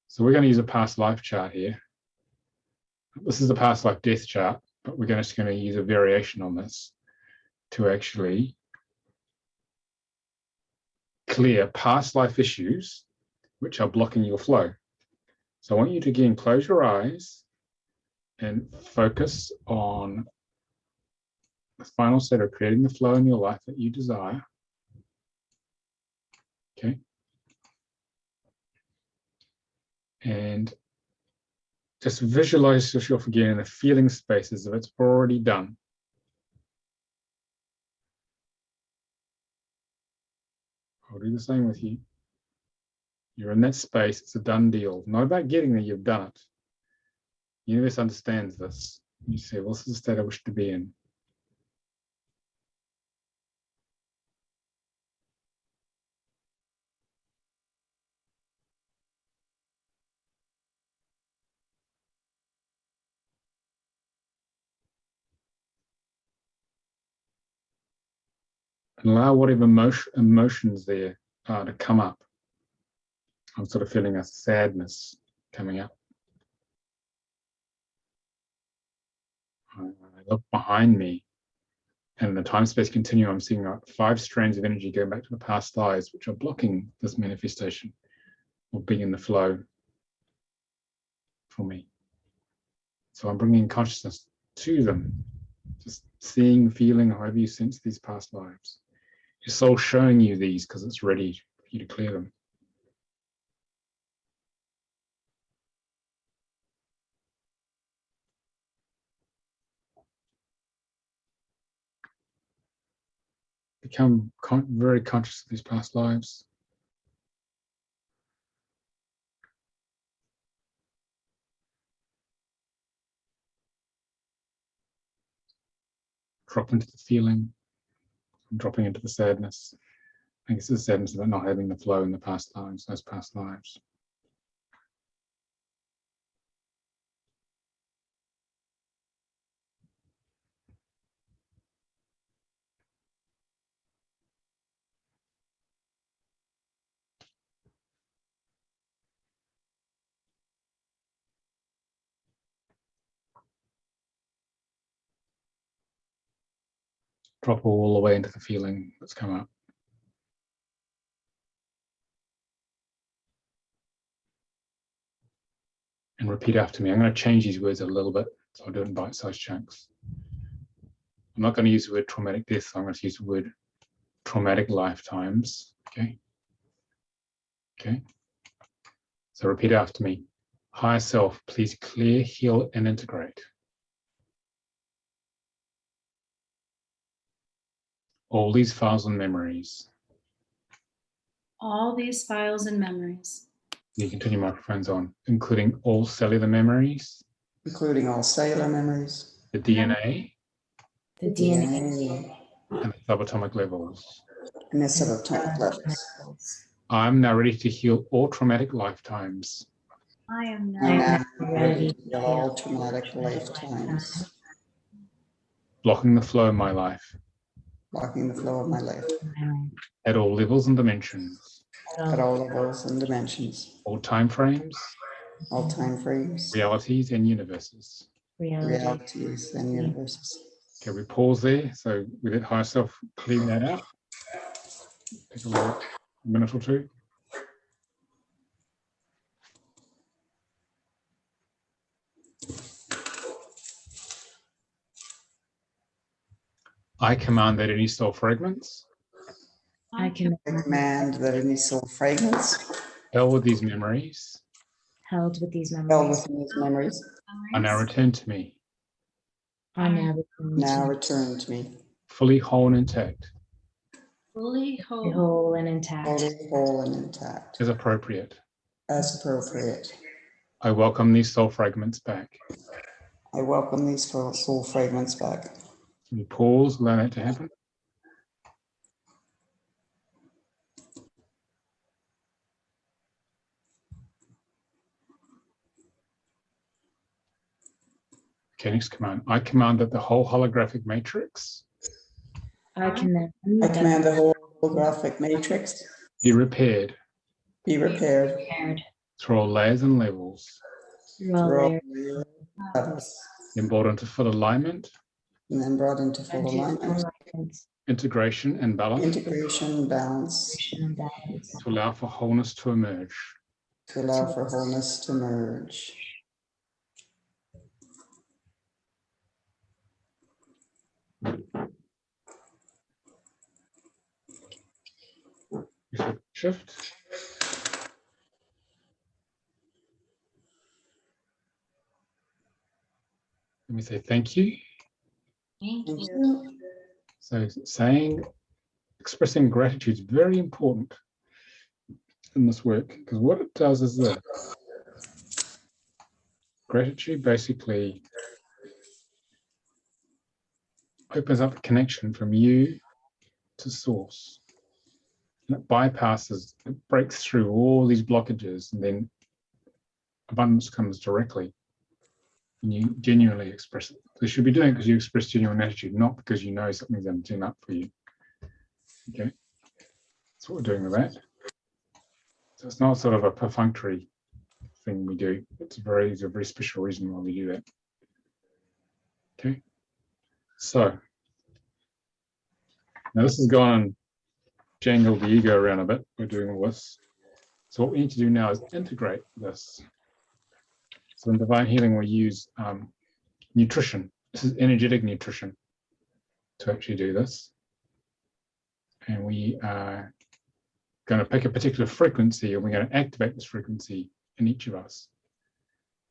So we're going to use a past life chart here. This is the past life death chart, but we're just going to use a variation on this to actually clear past life issues which are blocking your flow. So I want you to again close your eyes and focus on the final set of creating the flow in your life that you desire. Okay. And just visualize yourself again in the feeling spaces of it's already done. I'll do the same with you. You're in that space, it's a done deal. Not about getting there, you've done it. The universe understands this. You say, well, this is the state I wish to be in. And allow whatever emotions there are to come up. I'm sort of feeling a sadness coming up. I look behind me, and in the time-space continuum, I'm seeing 5 strands of energy going back to the past lives, which are blocking this manifestation or being in the flow for me. So I'm bringing consciousness to them, just seeing, feeling, however you sense these past lives. Your soul's showing you these because it's ready for you to clear them. Become very conscious of these past lives. Drop into the feeling, dropping into the sadness. I guess the sadness about not having the flow in the past lives, those past lives. Drop all the way into the feeling that's come up. And repeat after me. I'm going to change these words a little bit, so I'll do it in bite-sized chunks. I'm not going to use the word traumatic death, so I'm going to use the word traumatic lifetimes. Okay. Okay. So repeat after me. Higher self, please clear, heal, and integrate all these files and memories. All these files and memories, You can turn your microphones on, including all cellular memories, including all cellular memories, the DNA, the DNA, and the subatomic levels. and the subatomic levels. I'm now ready to heal all traumatic lifetimes. I am I am now now ready to heal all traumatic lifetimes, Blocking the flow of my life blocking the flow of my life at all levels and dimensions, at all levels and dimensions, all time frames, all time frames, realities, and universes. realities, and universes. Okay, we pause there. So we let higher self clean that out. Take a minute or two. I command that any soul fragments I can I command that any soul fragments held with these memories held with these held memories within these memories are now returned to me, are now return to me, fully whole and intact, fully whole. whole and intact. fully whole and intact, as appropriate. as appropriate. I welcome these soul fragments back. I welcome these soul fragments back. We pause, allow that to happen. Okay, next command. I command that the whole holographic matrix I command I command the whole holographic matrix be repaired be repaired through all layers and levels, through all levels, then brought into full alignment, and then brought into full alignment, integration, and balance integration, balance, to allow for wholeness to emerge. to allow for wholeness to emerge. Shift. Let me say thank you. Thank Thank you. you. So expressing gratitude is very important in this work, because what it does is that gratitude basically opens up a connection from you to source. And it bypasses, it breaks through all these blockages, and then abundance comes directly when you genuinely express it. So you should be doing it because you express genuine gratitude, not because you know something's going to turn up for you. Okay, that's what we're doing with that. So it's not sort of a perfunctory thing we do. It's a very special reason why we do that. Okay, so now this has gone and jangled the ego around a bit. We're doing all this. So what we need to do now is integrate this. So in divine healing, we use nutrition. This is energetic nutrition to actually do this. And we are going to pick a particular frequency, and we're going to activate this frequency in each of us.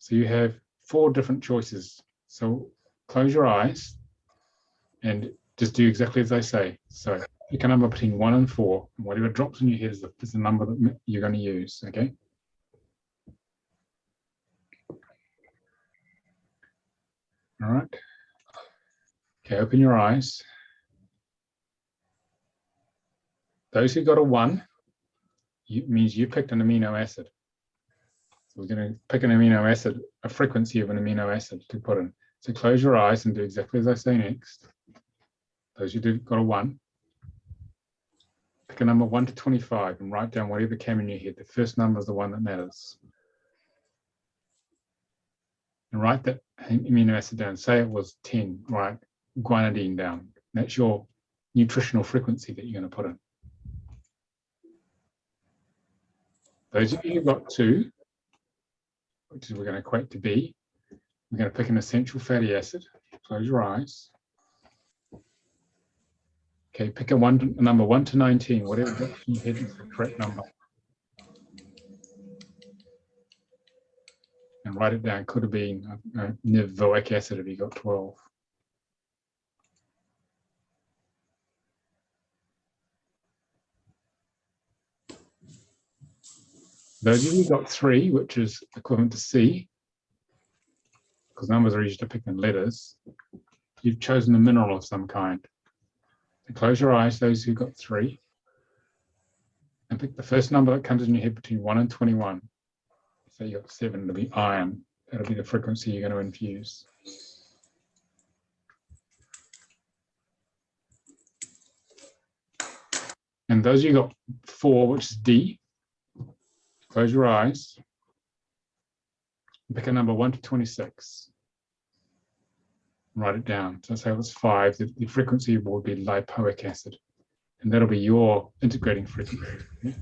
So you have 4 different choices. So close your eyes and just do exactly as they say. So pick a number between 1 and 4, and whatever drops in your head is the number that you're going to use. Okay. All right. Okay, open your eyes. Those who got a 1, means you picked an amino acid. So we're going to pick an amino acid, a frequency of an amino acid to put in. So close your eyes and do exactly as I say next. Those who got a 1, pick a number 1 to 25 and write down whatever came in your head. The first number is the one that matters. And write that amino acid down. Say it was 10, write guanidine down. That's your nutritional frequency that you're going to put in. Those of you who got 2, which is we're going to equate to B, we're going to pick an essential fatty acid. Close your eyes. Okay, pick a number 1 to 19, whatever direction you head is the correct number. And write it down. Could have been nivoic acid if you got 12. Those of you who got 3, which is equivalent to C, because numbers are easy to pick in letters, you've chosen a mineral of some kind. So close your eyes, those who got 3, and pick the first number that comes in your head between 1 and 21. So you got 7, it'll be iron. That'll be the frequency you're going to infuse. And those you got 4, which is D, close your eyes. Pick a number 1 to 26. Write it down. So say it was 5, the frequency will be lipoic acid. And that'll be your integrating frequency. Yeah?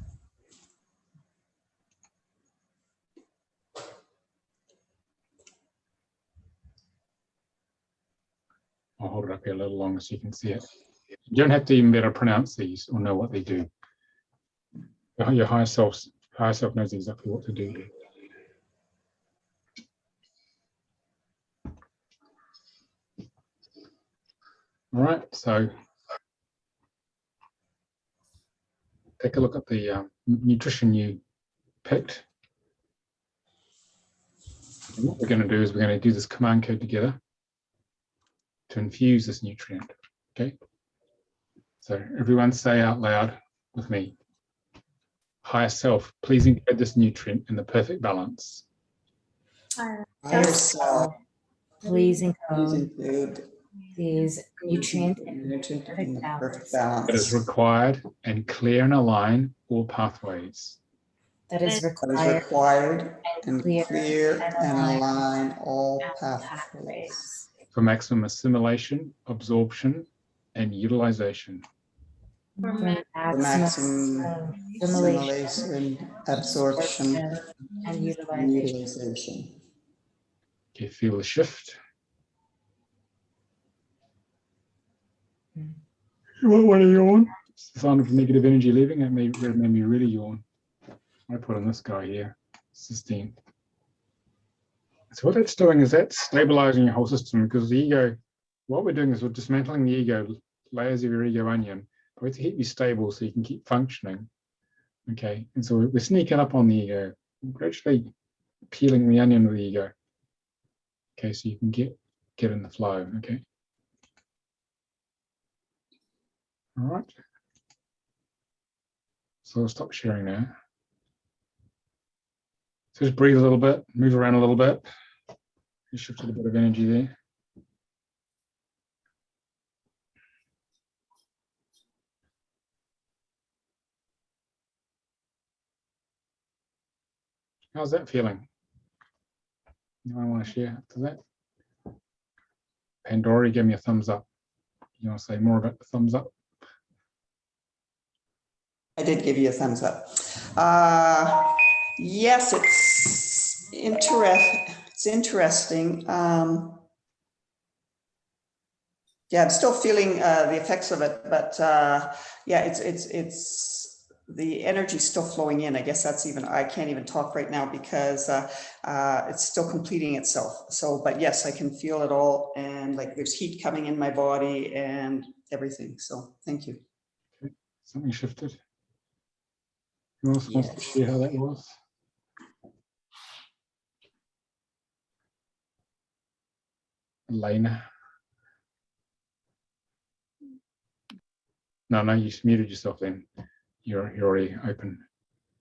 I'll hold it up here a little longer so you can see it. You don't have to even be able to pronounce these or know what they do. Your higher self knows exactly what to do. All right, so take a look at the nutrition you picked. And what we're going to do is we're going to do this command code together to infuse this nutrient. Okay, so everyone say out loud with me. Higher self, please encode this nutrient in the perfect balance. Higher self, Please please encode include these nutrient nutrient in the perfect balance That is balance. required and clear and align all pathways. that is That is required required and clear clear and align align all all pathways. pathways For maximum assimilation, absorption, and utilization. for For maximum maximum assimilation, assimilation, absorption, and and utilization. utilization. Okay, feel the shift. You might want to yawn. It's the sign of negative energy leaving. It made me really yawn. I put on this guy here, cysteine. So what that's doing is that's stabilizing your whole system, because the ego, what we're doing is we're dismantling the ego, layers of your ego onion, but we have to keep you stable so you can keep functioning. Okay, and so we're sneaking up on the ego, gradually peeling the onion of the ego. Okay, so you can get in the flow. Okay. All right. So I'll stop sharing now. So just breathe a little bit, move around a little bit. You shifted a bit of energy there. How's that feeling? Anyone want to share to that? Pandora, give me a thumbs up. You want to say more about the thumbs up? I did give you a thumbs up. Yes, it's interesting. Yeah, I'm still feeling the effects of it, but yeah, it's the energy's still flowing in. I guess that's even, I can't even talk right now because it's still completing itself. So, but yes, I can feel it all, and like there's heat coming in my body and everything. So thank you. Okay. Something shifted. Who else wants to share how that was? Elena. No, you just muted yourself then. You're already open.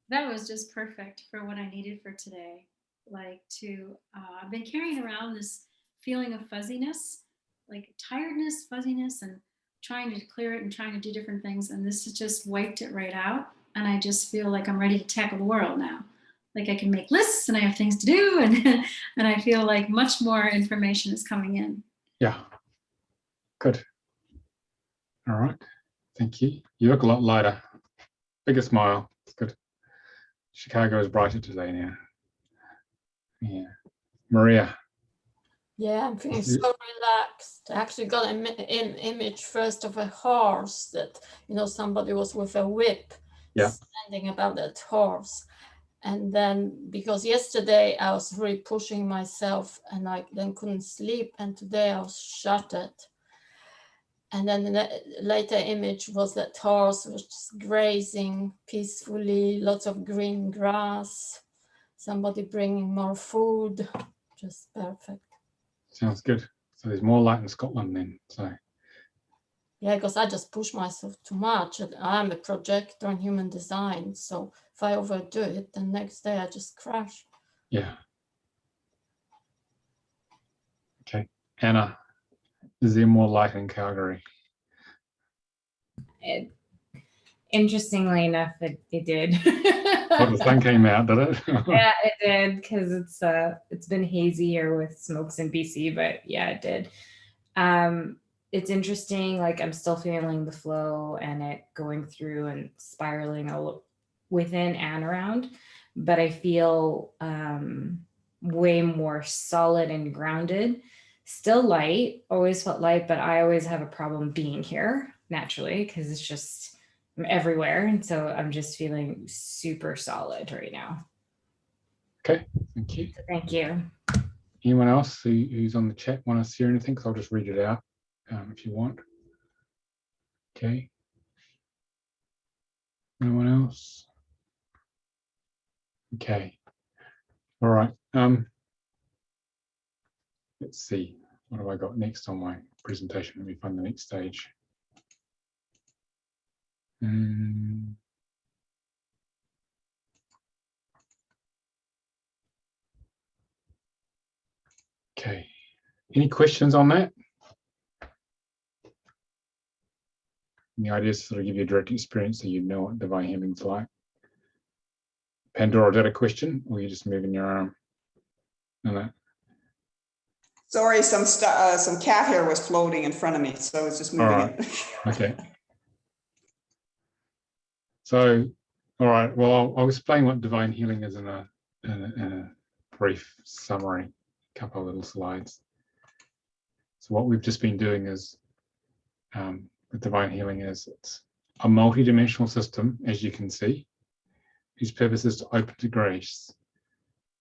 That was just perfect for what I needed for today. Like I've been carrying around this feeling of fuzziness, like tiredness, fuzziness, and trying to clear it and trying to do different things. And this has just wiped it right out. And I just feel like I'm ready to tackle the world now. Like I can make lists and I have things to do. And I feel like much more information is coming in. Yeah. Good. All right. Thank you. You look a lot lighter. Bigger smile. It's good. Chicago is brighter today now. Yeah. Maria. Yeah, I'm feeling so relaxed. I actually got an image first of a horse that, somebody was with a whip standing above that horse. And then because yesterday I was really pushing myself and I then couldn't sleep. And today I was shattered. And then the later image was that horse was just grazing peacefully, lots of green grass, somebody bringing more food, just perfect. Sounds good. So there's more light in Scotland then. So yeah, because I just push myself too much. And I'm a projector in human design. So if I overdo it, the next day I just crash. yeah. Okay. Anna, is there more light in Calgary? Interestingly enough, it did. Well, the sun came out, did it? Yeah, it did, because it's been hazy here with smokes in BC, but yeah, it did. It's interesting, like I'm still feeling the flow and it going through and spiraling within and around, but I feel way more solid and grounded. Still light, always felt light, but I always have a problem being here naturally because it's just I'm everywhere, and so I'm just feeling super solid right now. Okay, thank you. So thank you. Anyone else who's on the chat want to share anything? Because I'll just read it out if you want. Okay. Anyone else? Okay. All right. Let's see. What have I got next on my presentation? Let me find the next stage. Okay. Any questions on that? And the idea is to sort of give you a direct experience so you know what divine healing's like. Pandora, is that a question, or are you just moving your arm? No. Sorry, some cat hair was floating in front of me, so I was just moving it. Okay. So, all right. Well, I'll explain what divine healing is in a brief summary, a couple of little slides. So what we've just been doing is, with divine healing is it's a multi-dimensional system, as you can see, whose purpose is to open to grace.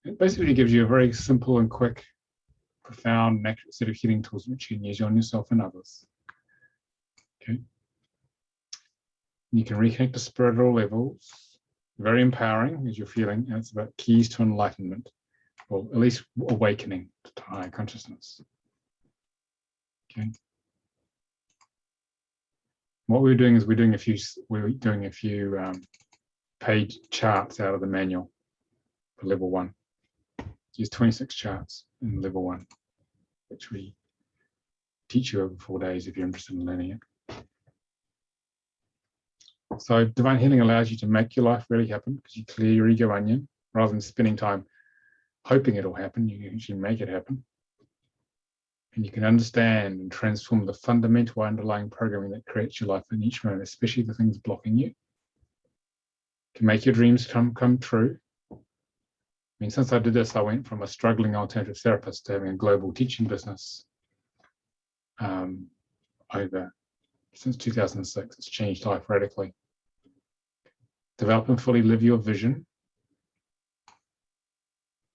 It basically gives you a very simple and quick, profound and accurate set of healing tools which you can use on yourself and others. Okay. You can reconnect to spirit at all levels. Very empowering as you're feeling, and it's about keys to enlightenment, or at least awakening to higher consciousness. Okay. What we're doing is we're doing a few page charts out of the manual for level 1. There's 26 charts in level 1, which we teach you over 4 days if you're interested in learning it. So divine healing allows you to make your life really happen because you clear your ego onion rather than spending time hoping it'll happen. You can actually make it happen. And you can understand and transform the fundamental underlying programming that creates your life in each moment, especially the things blocking you. You can make your dreams come true. I mean, since I did this, I went from a struggling alternative therapist to having a global teaching business since 2006. It's changed life radically. Develop and fully live your vision.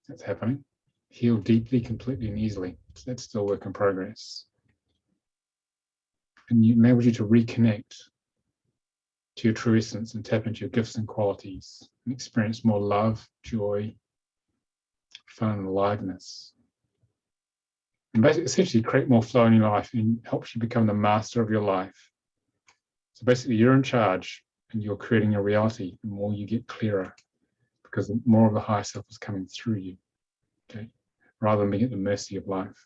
That's happening. Heal deeply, completely, and easily. So that's still work in progress. And it enables you to reconnect to your true essence and tap into your gifts and qualities and experience more love, joy, fun, and aliveness. And basically, essentially create more flow in your life and helps you become the master of your life. So basically, you're in charge and you're creating your reality. The more you get clearer, because more of the higher self is coming through you, okay, rather than being at the mercy of life.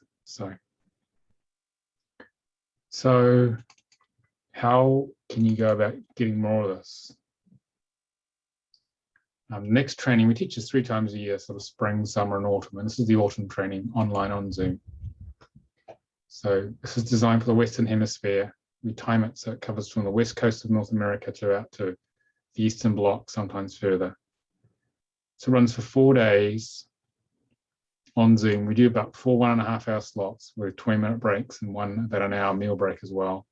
So how can you go about getting more of this? Next training, we teach this 3 times a year, sort of spring, summer, and autumn. And this is the autumn training online on Zoom. So this is designed for the Western Hemisphere. We time it so it covers from the west coast of North America to out to the Eastern Bloc, sometimes further. So it runs for 4 days. on Zoom. We do about 4 1.5 hour slots with 20-minute breaks and one about an hour meal break as well.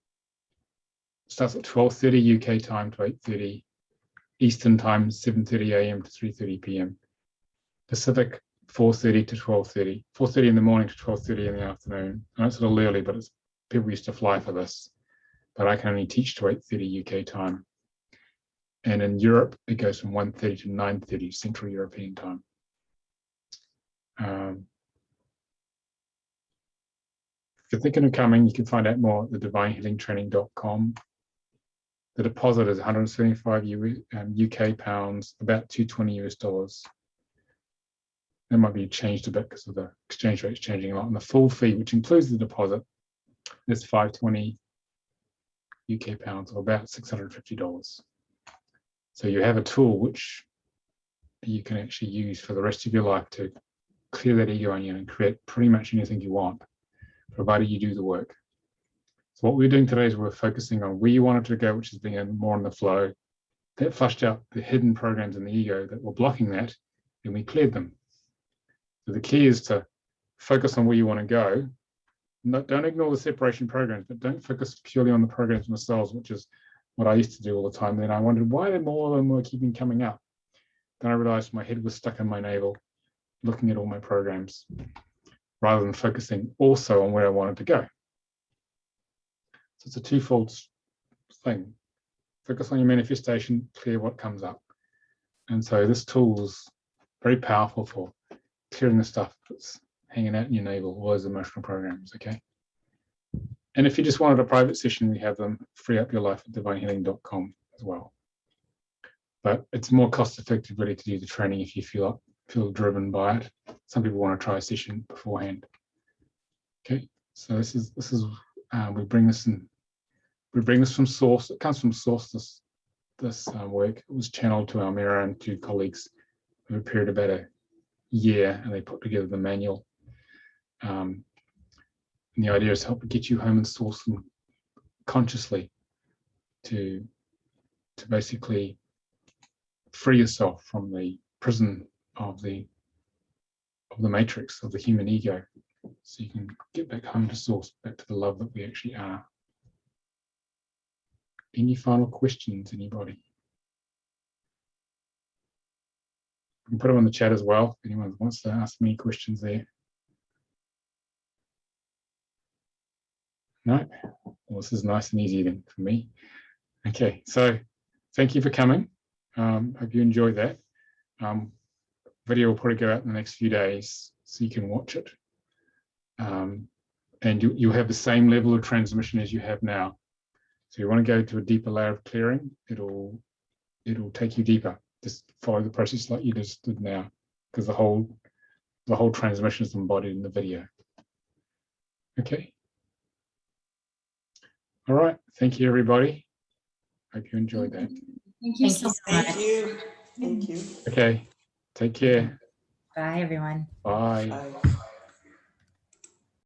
It starts at 12:30 UK time to 8:30 Eastern time, 7:30 AM to 3:30 PM. Pacific 4:30 to 12:30, 4:30 in the morning to 12:30 in the afternoon. I know it's a little early, but it's people used to fly for this. But I can only teach to 8:30 UK time. And in Europe, it goes from 1:30 to 9:30 Central European time. If you're thinking of coming, you can find out more at the divinehealingtraining.com. The deposit is 175 UK pounds, about $220 US. That might be changed a bit because of the exchange rates changing a lot. And the full fee, which includes the deposit, is 520 UK pounds, or about $650. So you have a tool which you can actually use for the rest of your life to clear that ego onion and create pretty much anything you want, provided you do the work. So what we're doing today is we're focusing on where you want it to go, which is being more in the flow. That flushed out the hidden programs in the ego that were blocking that, and we cleared them. So the key is to focus on where you want to go. Don't ignore the separation programs, but don't focus purely on the programs themselves, which is what I used to do all the time. Then I wondered why more of them were keeping coming up. Then I realized my head was stuck in my navel, looking at all my programs, rather than focusing also on where I wanted to go. So it's a twofold thing. Focus on your manifestation, clear what comes up. And so this tool is very powerful for clearing the stuff that's hanging out in your navel, all those emotional programs, okay? And if you just wanted a private session, we have them, Free Up Your Life at divinehealing.com as well. But it's more cost effective really to do the training if you feel driven by it. Some people want to try a session beforehand. Okay, so this is we bring this from source. It comes from source. This work. It was channeled to Almira and 2 colleagues over a period of about a year, and they put together the manual. And the idea is to help get you home and source them consciously to basically free yourself from the prison of the matrix of the human ego, so you can get back home to source, back to the love that we actually are. Any final questions, anybody? You can put them in the chat as well if anyone wants to ask me questions there. No? Well, this is nice and easy then for me. Okay, so thank you for coming. Hope you enjoyed that. Video will probably go out in the next few days so you can watch it. And you'll have the same level of transmission as you have now. So you want to go to a deeper layer of clearing, it'll take you deeper. Just follow the process like you just did now, because the whole transmission is embodied in the video. Okay. All right. Thank you, everybody. Hope you enjoyed that. Thank you so much. Thank you. Thank you. Okay. Take care. Bye, everyone. Bye. Bye.